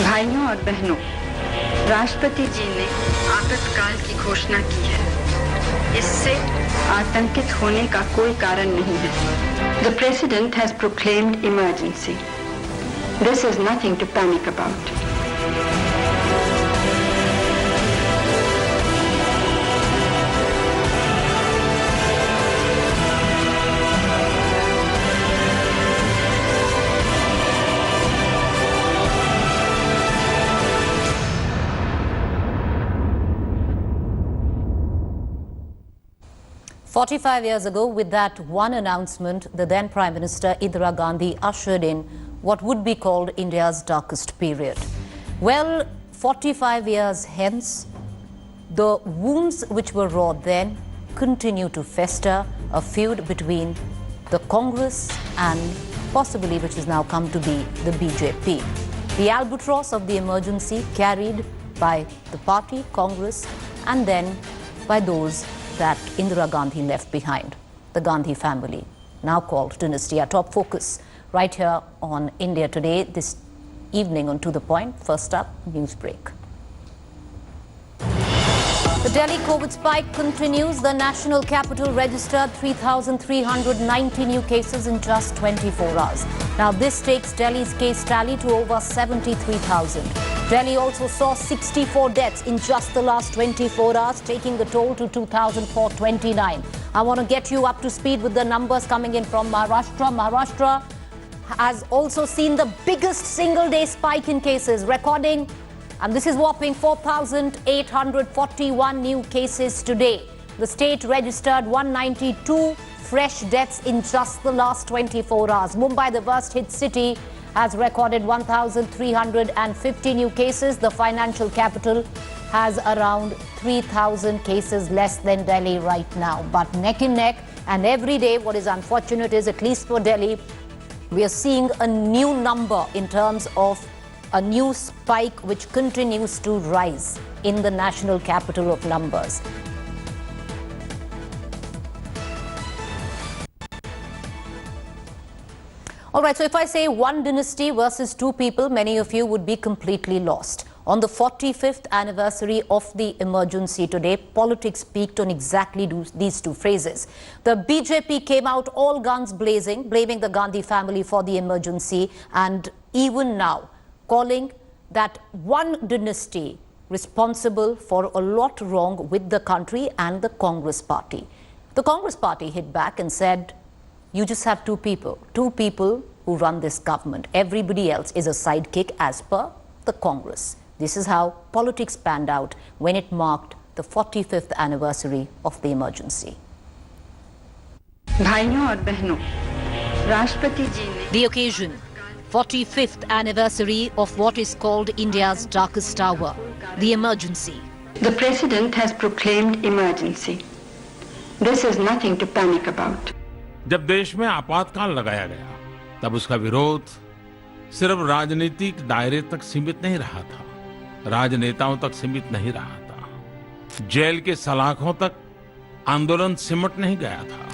भाइयों और बहनों, राष्ट्रपति जी ने आपातकाल की घोषणा की है। इससे आतंकित होने का कोई कारण नहीं है। The President has proclaimed emergency. This is nothing to panic about. "45 years ago, with that one announcement, the then Prime Minister Indira Gandhi ushered in what would be called India's darkest period. Well, 45 years hence, the wounds which were wrought then continue to fester, a feud between the Congress and possibly which has now come to be the BJP. The albatross of the emergency carried by the party, Congress, and then by those that Indira Gandhi left behind, the Gandhi family, now called dynasty. Our top focus right here on India Today this evening on To The Point. First up, news break. The Delhi COVID spike continues. The national capital registered 3,390 new cases in just 24 hours. Now this takes Delhi's case tally to over 73,000. Delhi also saw 64 deaths in just the last 24 hours, taking the toll to 2,429. I want to get you up to speed with the numbers coming in from Maharashtra. Maharashtra has also seen the biggest single-day spike in cases, recording, and this is whopping, 4,841 new cases today. The state registered 192 fresh deaths in just the last 24 hours. Mumbai, the worst-hit city, has recorded 1,350 new cases. The financial capital has around 3,000 cases less than Delhi right now. But neck and neck, and every day, what is unfortunate is, at least for Delhi, we are seeing a new number in terms of a new spike which continues to rise in the national capital of numbers. All right, so if I say one dynasty versus two people, many of you would be completely lost. On the 45th anniversary of the emergency today, politics peaked on exactly these two phrases. The BJP came out all guns blazing, blaming the Gandhi family for the emergency, and even now calling that one dynasty responsible for a lot wrong with the country and the Congress party. The Congress party hit back and said, you just have two people who run this government. Everybody else is a sidekick as per the Congress. This is how politics panned out when it marked the 45th anniversary of the emergency. भाइयों और बहनों, राष्ट्रपति जी ने The occasion, 45th anniversary of what is called India's darkest hour, the emergency. The President has proclaimed emergency. This is nothing to panic about. जब देश में आपातकाल लगाया गया, तब उसका विरोध सिर्फ राजनीतिक दायरे तक सीमित नहीं रहा था, राजनेताओं तक सीमित नहीं रहा था, जेल के सलाखों तक आंदोलन सिमट नहीं गया था,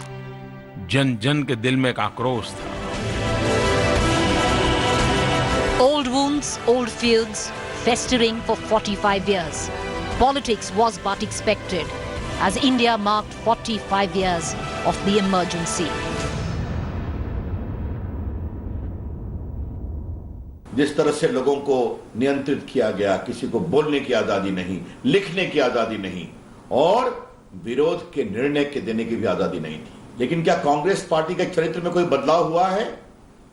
जन जन के दिल में एक आक्रोश था. Old wounds, old feuds, festering for 45 years. Politics was but expected as India marked 45 years of the emergency. जिस तरह से लोगों को नियंत्रित किया गया, किसी को बोलने की आजादी नहीं, लिखने की आजादी नहीं और विरोध के निर्णय के देने की भी आजादी नहीं थी. लेकिन क्या कांग्रेस पार्टी के चरित्र में कोई बदलाव हुआ है?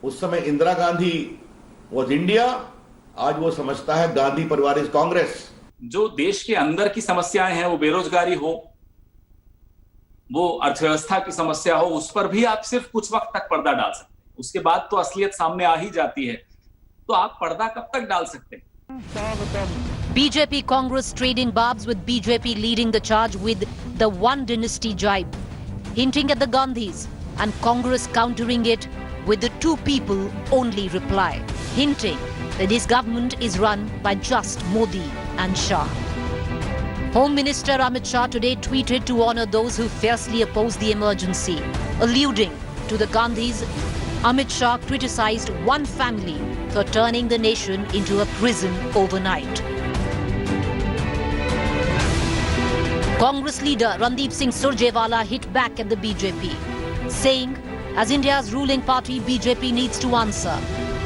उस समय इंदिरा गांधी वॉज इंडिया, आज वो समझता है गांधी परिवार इज कांग्रेस. जो देश के अंदर की समस्याएं हैं, वो बेरोजगारी हो, वो अर्थव्यवस्था की समस्या हो, उस पर भी आप सिर्फ कुछ वक्त तक पर्दा डाल सकते हैं. उसके बाद तो असलियत सामने आ ही जाती है. तो आप पर्दा कब तक डाल सकते हैं? BJP Congress trading barbs with BJP leading the charge with the one dynasty jibe, hinting at the Gandhis, and Congress countering it with the two people only reply, hinting that this government is run by just Modi and Shah. Home Minister Amit Shah today tweeted to honor those who fiercely opposed the emergency. Alluding to the Gandhis, Amit Shah criticized one family for turning the nation into a prison overnight. Congress leader Randeep Singh Surjewala hit back at the BJP, saying, as India's ruling party, BJP needs to answer.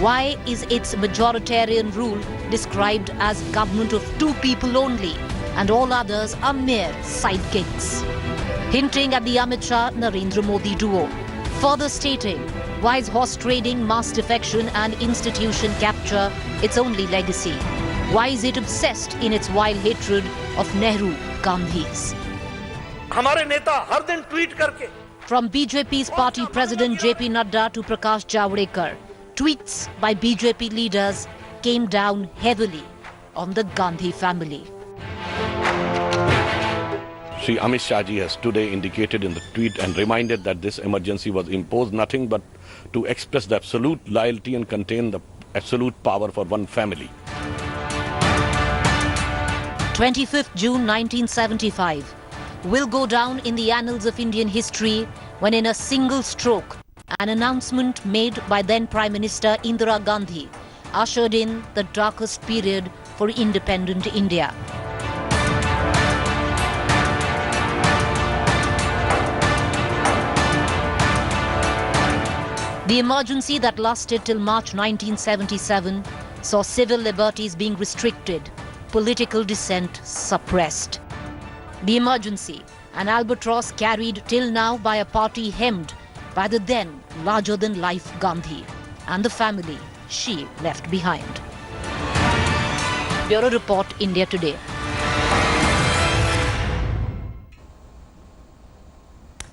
Why is its majoritarian rule described as government of two people only and all others are mere sidekicks? Hinting at the Amit Shah Narendra Modi duo. Further stating, why is horse trading, mass defection and institution capture its only legacy? Why is it obsessed in its wild hatred of Nehru Gandhis? हमारे नेता हर दिन tweet करके From BJP's party president JP Nadda to Prakash Javadekar, tweets by BJP leaders came down heavily on the Gandhi family. Shri Amit Shah ji has today indicated in the tweet and reminded that this emergency was imposed nothing but to express the absolute loyalty and contain the absolute power for one family. 25th June 1975 will go down in the annals of Indian history when in a single stroke, an announcement made by then Prime Minister Indira Gandhi ushered in the darkest period for independent India. The emergency that lasted till March 1977 saw civil liberties being restricted, political dissent suppressed. The emergency, an albatross carried till now by a party hemmed by the then larger-than-life Gandhi and the family she left behind. Bureau Report, India Today.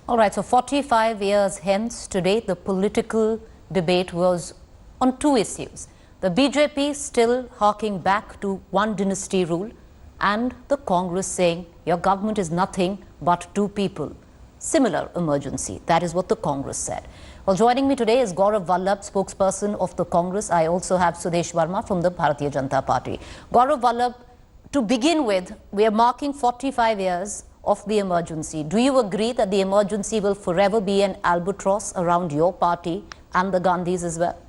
All right, so 45 years hence today, the political debate was on two issues. The BJP still harking back to one dynasty rule and the Congress saying your government is nothing but two people. Similar emergency. That is what the Congress said. Well, joining me today is Gaurav Vallabh, spokesperson of the Congress. I also have Sudesh Verma from the Bharatiya Janata Party. Gaurav Vallabh, to begin with, we are marking 45 years of the emergency. Do you agree that the emergency will forever be an albatross around your party and the Gandhis as well?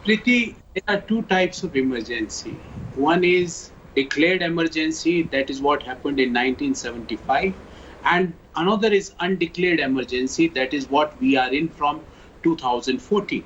Preeti, there are two types of emergency. One is declared emergency, that is what happened in 1975, and another is undeclared emergency, that is what we are in from 2014.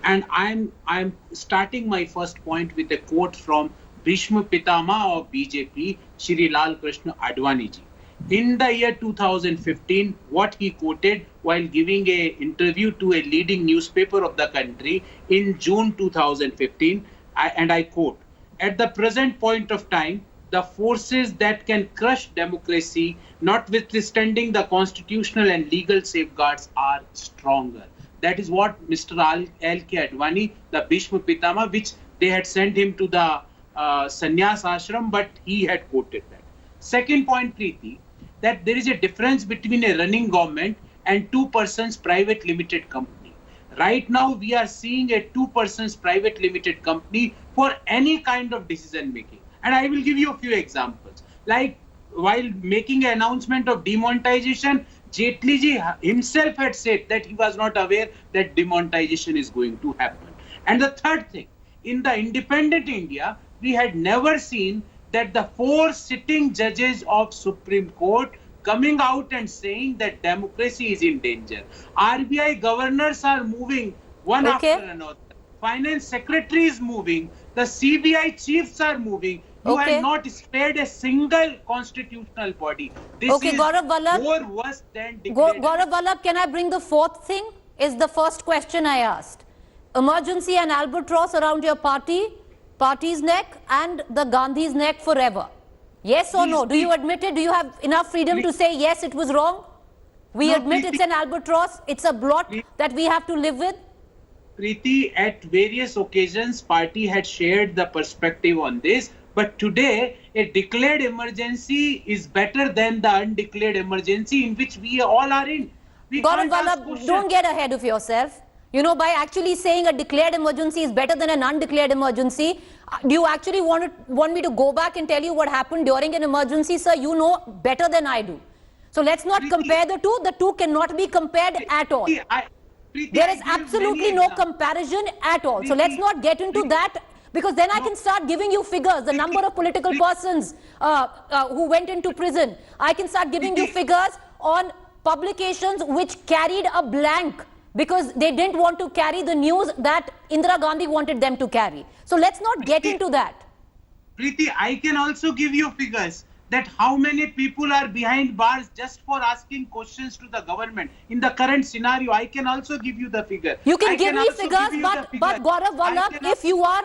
And I'm starting my first point with a quote from Bhishma Pitama of BJP, Shri Lal Krishna Advani ji. In the year 2015, what he quoted while giving an interview to a leading newspaper of the country in June 2015, and I quote, "At the present point of time, the forces that can crush democracy, notwithstanding the constitutional and legal safeguards, are stronger." That is what Mr. L.K. Advani, the Bhishma Pitama, which they had sent him to the sannyas ashram, but he had quoted that. Second point, Preeti, that there is a difference between a running government and two persons private limited company. Right now, we are seeing a two persons private limited company for any kind of decision making. And I will give you a few examples. Like while making an announcement of demonetization, Jaitley ji himself had said that he was not aware that demonetization is going to happen. And the third thing, in the independent India, we had never seen that the four sitting judges of Supreme Court coming out and saying that democracy is in danger. RBI governors are moving one after another. Finance secretary is moving. The CBI chiefs are moving. You have not spared a single constitutional body. This is Gaurav Vallabh, more worse than declared. Gaurav Vallabh, can I bring the fourth thing? Is the first question I asked. Emergency and albatross around your party's neck and the Gandhi's neck forever. Yes or no? Do you admit it? Do you have enough freedom to say yes, it was wrong? We admit it's an albatross. It's a blot that we have to live with. Preeti, at various occasions, party had shared the perspective on this. But today, a declared emergency is better than the undeclared emergency in which we all are in. Gaurav Vallabh, don't get ahead of yourself. You know, by actually saying a declared emergency is better than an undeclared emergency, do you actually want me to go back and tell you what happened during an emergency, sir? You know better than I do. So let's not compare the two. The two cannot be compared at all. There is absolutely no comparison at all. So let's not get into that, because then I can start giving you figures, the number of political persons who went into prison. I can start giving you figures on publications which carried a blank because they didn't want to carry the news that Indira Gandhi wanted them to carry. So let's not get into that. Preeti, I can also give you figures that how many people are behind bars just for asking questions to the government. In the current scenario, I can also give you the figure. You can give me figures, but Gaurav Vallabh, if you are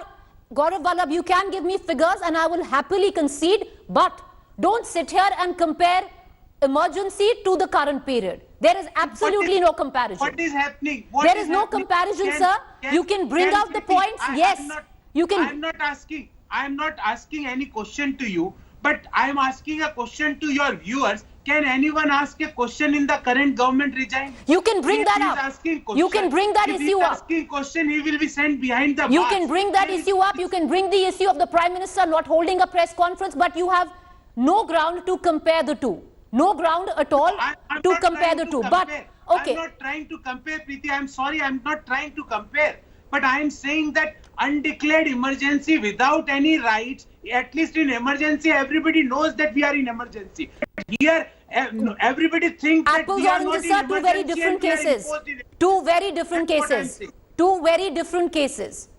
Gaurav Vallabh, you can give me figures and I will happily concede, but don't sit here and compare emergency to the current period. There is absolutely no comparison. What is happening? There is no comparison, sir. You can bring out the points. Yes, you can. I am not asking any question to you, but I am asking a question to your viewers. Can anyone ask a question in the current government regime? You can bring that up. You can bring that issue up. If he is asking question, he will be sent behind the bars. You can bring that issue up. You can bring the issue of the Prime Minister not holding a press conference, but you have no ground to compare the two. No ground at all to compare the two. But okay. I'm not trying to compare, Preeti. I'm sorry, I'm not trying to compare. But I am saying that undeclared emergency without any rights, at least in emergency, everybody knows that we are in emergency. Here, everybody thinks that we are not in emergency. Two very different cases. Two very different cases. Two very different cases.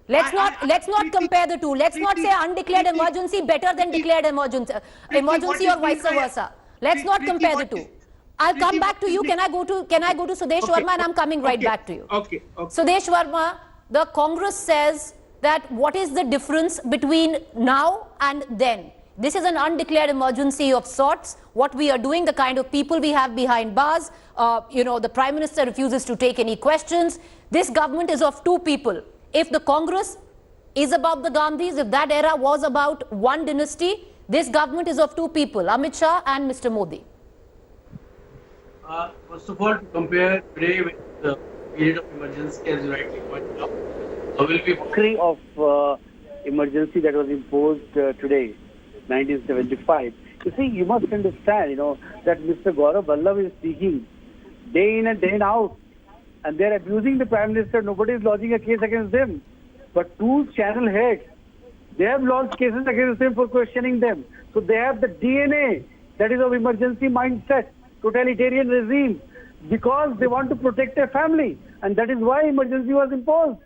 Let's not compare the two. Let's not say undeclared emergency better than declared emergency or vice versa. Let's not compare the two. I'll come back to you. Can I go to Sudesh Verma, and I'm coming right back to you. Okay. Sudesh Verma, the Congress says that what is the difference between now and then? This is an undeclared emergency of sorts. What we are doing, the kind of people we have behind bars, the Prime Minister refuses to take any questions. This government is of two people. If the Congress is about the Gandhis, if that era was about one dynasty, this government is of two people, Amit Shah and Mr. Modi. First of all, to compare today with the period of emergency, as you rightly pointed out, will be mockery of emergency that was imposed today, 1975. You see, you must understand, that Mr. Gaurav Vallabh is speaking day in and day out, and they're abusing the Prime Minister. Nobody is lodging a case against them. But two channel heads, they have lodged cases against them for questioning them. So they have the DNA that is of emergency mindset, totalitarian regime, because they want to protect their family. And that is why emergency was imposed.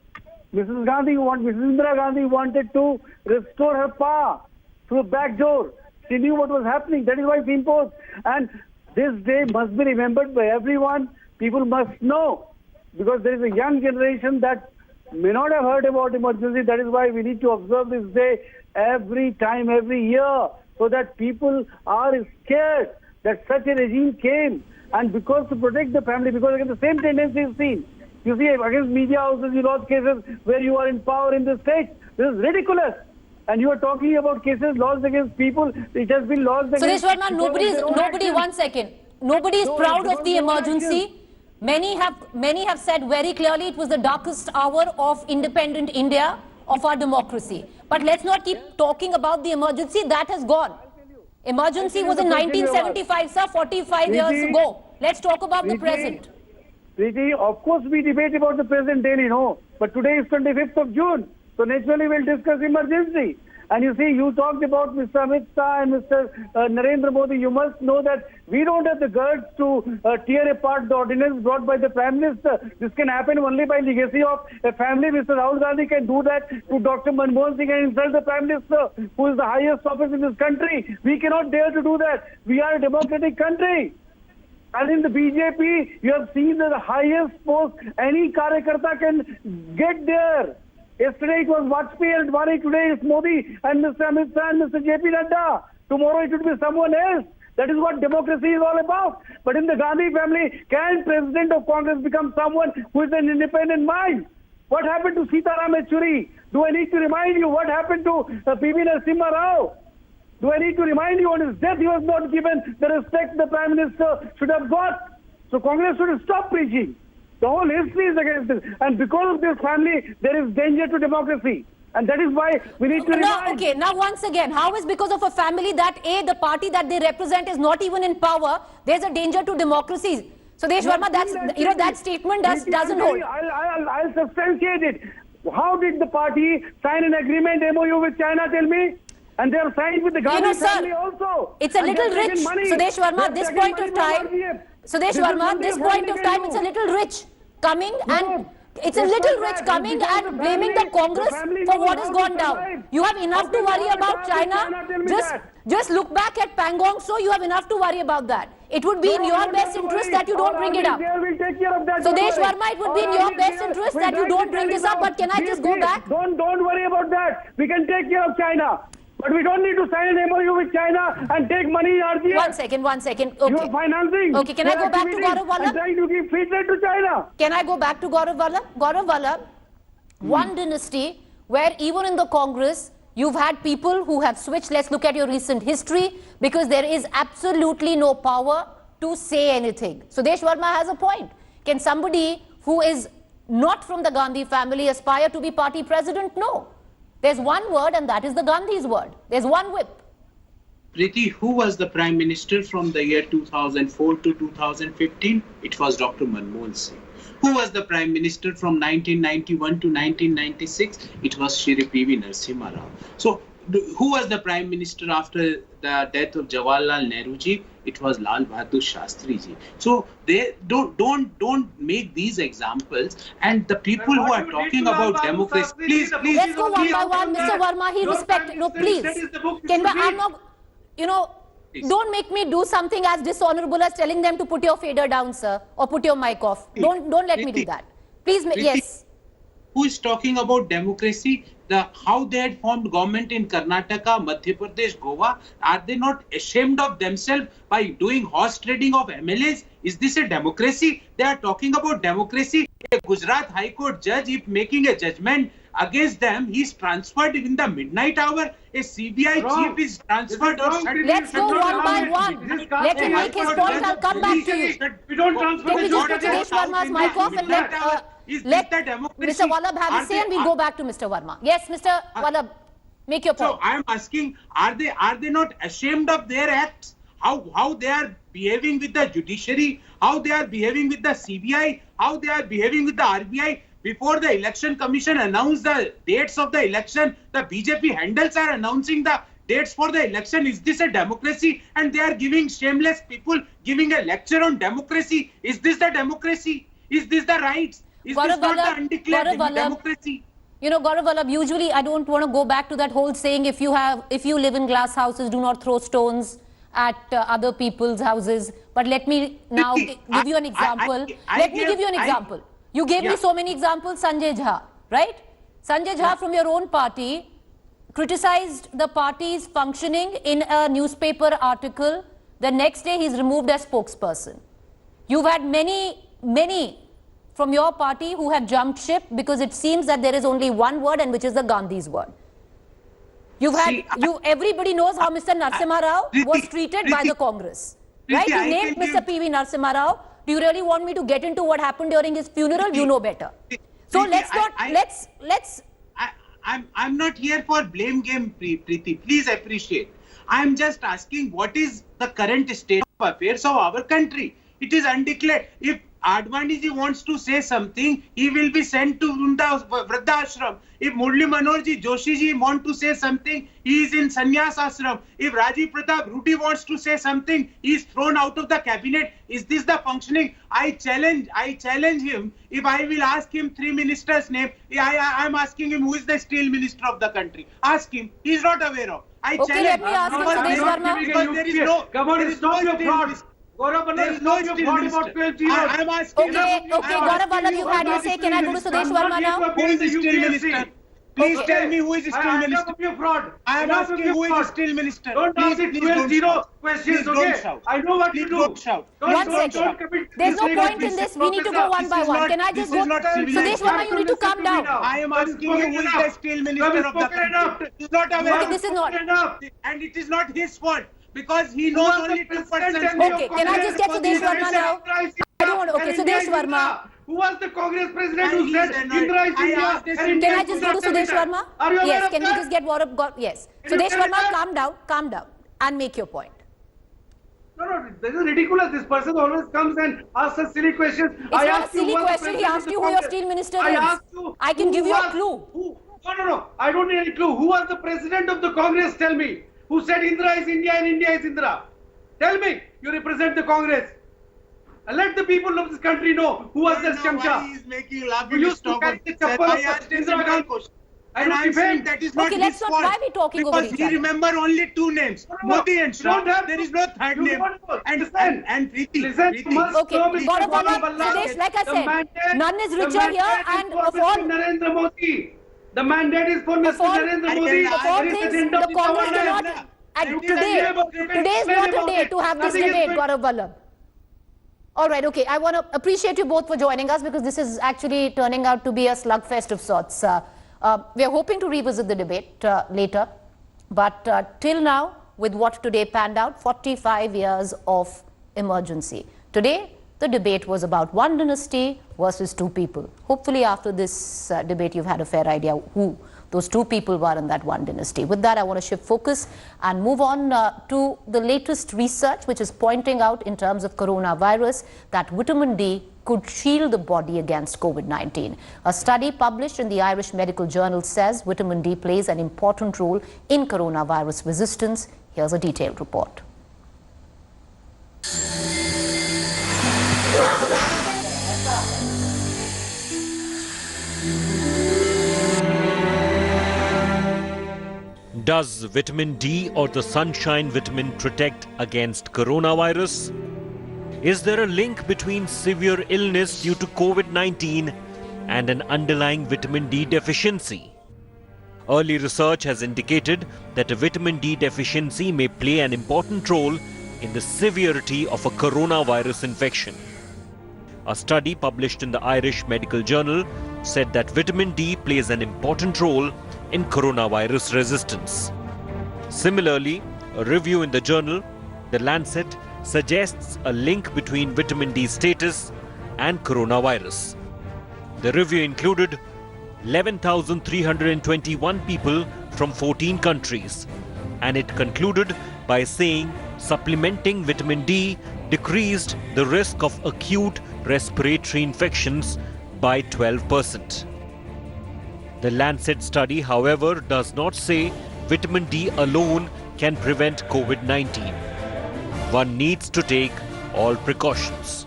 Mrs. Indira Gandhi wanted to restore her power through a back door. She knew what was happening. That is why it's imposed. And this day must be remembered by everyone. People must know, because there is a young generation that may not have heard about emergency. That is why we need to observe this day every time, every year, so that people are scared that such a regime came, and because to protect the family, because again the same tendency is seen. You see, against media houses, you lodge cases where you are in power in the state. This is ridiculous. And you are talking about cases lodged against people. It has been lodged against... Suresh Verma, one second. Nobody is proud of the emergency. Many have said very clearly it was the darkest hour of independent India, of our democracy. But let's not keep talking about the emergency. That has gone. Emergency was in 1975, sir, 45 years ago. Let's talk about the present. Preeti, of course we debate about the present daily, but today is 25th of June. So naturally we'll discuss emergency. And you see, you talked about Mr. Amit Shah and Mr. Narendra Modi. You must know that we don't have the guts to tear apart the ordinance brought by the Prime Minister. This can happen only by legacy of a family. Mr. Rahul Gandhi can do that to Dr. Manmohan Singh and insult the Prime Minister, who is the highest office in this country. We cannot dare to do that. We are a democratic country. And in the BJP, you have seen that the highest post any Karyakarta can get there. Yesterday it was Vajpayee and Advani, today it's Modi and Mr. Amit Shah and Mr. JP Nadda. Tomorrow it would be someone else. That is what democracy is all about. But in the Gandhi family, can President of Congress become someone who is an independent mind? What happened to Sitaram Yechury? Do I need to remind you what happened to P.V. Narasimha Rao? Do I need to remind you on his death he was not given the respect the Prime Minister should have got? So Congress should stop preaching. The whole history is against this. And because of this family, there is danger to democracy. And that is why we need to remind... Now once again, how is because of a family that the party that they represent is not even in power, there's a danger to democracy? Sudesh Verma, that's, that statement doesn't hold. I'll substantiate it. How did the party sign an agreement MOU with China, tell me? And they are signed with the Gandhi family also. It's a little rich, Sudesh Verma, this point of time. Sudesh Verma, this point of time, it's a little rich coming and blaming the Congress for what has gone down. You have enough to worry about China. Just look back at Pangong, so you have enough to worry about that. It would be in your best interest that you don't bring it up. Sudesh Verma, it would be in your best interest that you don't bring this up, but can I just go back? Don't worry about that. We can take care of China. But we don't need to sign an MOU with China and take money in RGF. One second. Okay. You are financing. Okay, can I go back to Gaurav Vallabh? And trying to give feedback to China. Can I go back to Gaurav Vallabh? Gaurav Vallabh, one dynasty where even in the Congress, you've had people who have switched. Let's look at your recent history, because there is absolutely no power to say anything. Sudesh Verma has a point. Can somebody who is not from the Gandhi family aspire to be party president? No. There's one word, and that is the Gandhi's word. There's one whip. Preeti, who was the Prime Minister from the year 2004 to 2015? It was Dr. Manmohan Singh. Who was the Prime Minister from 1991 to 1996? It was Shri P.V. Narasimha Rao. So, who was the Prime Minister after the death of Jawaharlal Nehru ji? It was Lal Bahadur Shastri ji. So they don't make these examples. And the people who are talking about democracy, please. Let's go one by one, Mr. Verma. No, please. I'm not, don't make me do something as dishonorable as telling them to put your fader down, sir, or put your mic off. Don't let me do that. Please, yes. Who is talking about democracy? How they had formed government in Karnataka, Madhya Pradesh, Goa. Are they not ashamed of themselves by doing horse trading of MLAs? Is this a democracy? They are talking about democracy. A Gujarat High Court judge, if making a judgment against them, he is transferred in the midnight hour. A CBI chief is transferred. Let's go one by one. Let him make his point. I'll come back to you. We don't transfer. Can we just put Sudesh Verma's mic off and let Mr. Vallabh have his say, and we'll go back to Mr. Verma. Yes, Mr. Vallabh, make your point. So I am asking, are they not ashamed of their acts? How they are behaving with the judiciary? How they are behaving with the CBI? How they are behaving with the RBI? Before the election commission announced the dates of the election, the BJP handles are announcing the dates for the election. Is this a democracy? And they are giving shameless people giving a lecture on democracy. Is this the democracy? Is this the rights? Is this not the undeclared democracy? Gaurav Vallabh, usually I don't want to go back to that whole saying, if you live in glass houses, do not throw stones at other people's houses. But let me now give you an example. You gave me so many examples. Sanjay Jha, right? Sanjay Jha from your own party criticized the party's functioning in a newspaper article. The next day he's removed as spokesperson. You've had many from your party who have jumped ship because it seems that there is only one word, and which is the Gandhi's word. Everybody knows how Mr. Narasimha Rao was treated by the Congress. Right? You named Mr. P.V. Narasimha Rao. Do you really want me to get into what happened during his funeral? You know better. So I'm not here for blame game, Preeti. Please appreciate. I'm just asking, what is the current state of affairs of our country? It is undeclared. If Advani ji wants to say something, he will be sent to Vrinda Ashram. If Murli Manohar ji, Joshi ji want to say something, he is in Sannyas Ashram. If Rajiv Pratap Ruti wants to say something, he is thrown out of the cabinet. Is this the functioning? I challenge him. If I will ask him 3 ministers' name, I am asking him who is the steel minister of the country. Ask him. He is not aware of. Let me ask him, Sudesh Verma. Because there is no. Come on, it's not your fraud. There is no steel minister. I am asking. Okay, Gaurav Vallabh, you had your say. Can I go to Sudesh Verma now? Who is the steel minister? Please tell me who is the steel minister. I am asking who is the steel minister. Don't ask it 12-0 questions, okay? I know what you do. Don't shout. One second. There's no point in this. We need to go one by one. Can I just go? Sudesh Verma, you need to calm down. I am asking you who is the steel minister of the country. He is not aware. Okay, this is not. And it is not his fault. Because he knows only 2%. Okay, can I just get Sudesh Verma now? I don't want. Okay, Sudesh Verma. Who was the Congress president who said Indira Gandhi? Can I just go to Sudesh Verma? Yes, can we just get Gaurav? Yes. Sudesh Verma, calm down and make your point. No, this is ridiculous. This person always comes and asks us silly questions. It's not a silly question. He asked you who your steel minister is. Asked you. I can give you a clue. No. I don't need any clue. Who was the president of the Congress? Tell me. Who said Indira is India and India is Indira? Tell me. You represent the Congress. And let the people of this country know who was this chamcha. He is making you laugh. You used to carry the chappal of Indira Gandhi. And I'm saying that is not his fault. Why are we talking over each Because he other? remember only two names, Modi and Shah. There is no third name. And Preeti. Okay, Gaurav Vallabh, Sudesh, like I said, none is richer here, and of all Narendra Modi. The mandate is for Mr. Narendra Modi. Of all things, the Congress cannot. And today is not a day to have this debate, Gaurav Vallabh. All right, okay. I want to appreciate you both for joining us because this is actually turning out to be a slugfest of sorts. We are hoping to revisit the debate later. But till now, with what today panned out, 45 years of emergency. Today, the debate was about one dynasty versus two people. Hopefully, after this debate, you've had a fair idea who those two people were in that one dynasty. With that, I want to shift focus and move on to the latest research, which is pointing out in terms of coronavirus that vitamin D could shield the body against COVID-19. A study published in the Irish Medical Journal says vitamin D plays an important role in coronavirus resistance. Here's a detailed report. Does vitamin D or the sunshine vitamin protect against coronavirus? Is there a link between severe illness due to COVID-19 and an underlying vitamin D deficiency? Early research has indicated that a vitamin D deficiency may play an important role in the severity of a coronavirus infection. A study published in the Irish Medical Journal said that vitamin D plays an important role in coronavirus resistance. Similarly, a review in the journal, The Lancet, suggests a link between vitamin D status and coronavirus. The review included 11,321 people from 14 countries, and it concluded by saying supplementing vitamin D decreased the risk of acute respiratory infections by 12%. The Lancet study, however, does not say vitamin D alone can prevent COVID-19. One needs to take all precautions.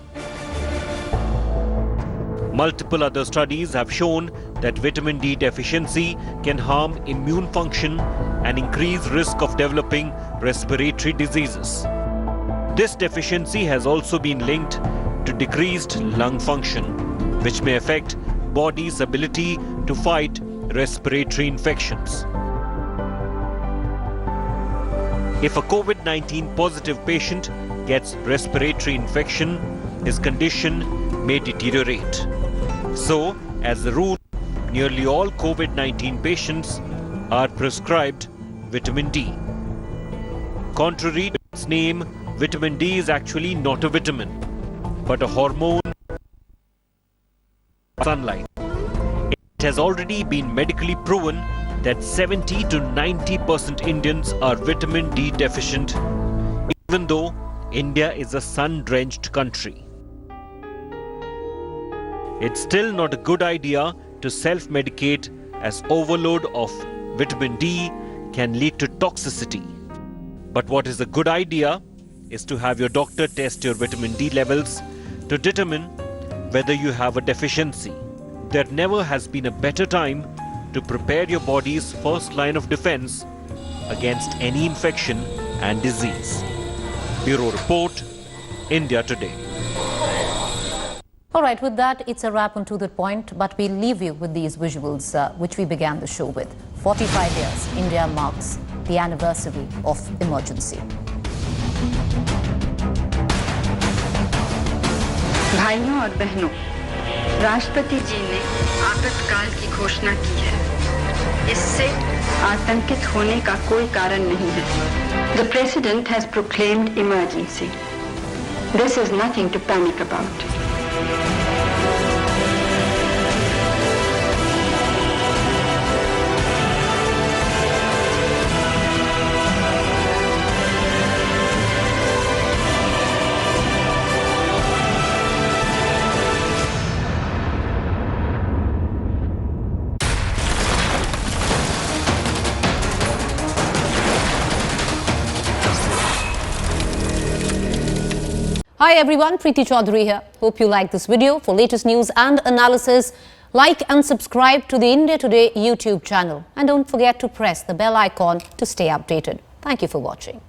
Multiple other studies have shown that vitamin D deficiency can harm immune function and increase risk of developing respiratory diseases. This deficiency has also been linked to decreased lung function, which may affect body's ability to fight respiratory infections. If a COVID-19 positive patient gets respiratory infection, his condition may deteriorate. So, as a rule, nearly all COVID-19 patients are prescribed vitamin D. Contrary to its name, vitamin D is actually not a vitamin, but a hormone of sunlight. It has already been medically proven that 70 to 90% Indians are vitamin D deficient, even though India is a sun-drenched country. It's still not a good idea to self-medicate, as overload of vitamin D can lead to toxicity. But what is a good idea is to have your doctor test your vitamin D levels to determine whether you have a deficiency. There never has been a better time to prepare your body's first line of defense against any infection and disease. Bureau Report, India Today. All right, with that, it's a wrap on To The Point, but we'll leave you with these visuals, which we began the show with. 45 years, India marks the anniversary of emergency. भाइयों और बहनों, राष्ट्रपति जी ने आपातकाल की घोषणा की है। इससे आतंकित होने का कोई कारण नहीं है। The President has proclaimed emergency. This is nothing to panic about. Hi everyone, Preeti Chaudhary here. Hope you like this video. For latest news and analysis, like and subscribe to the India Today YouTube channel. And don't forget to press the bell icon to stay updated. Thank you for watching.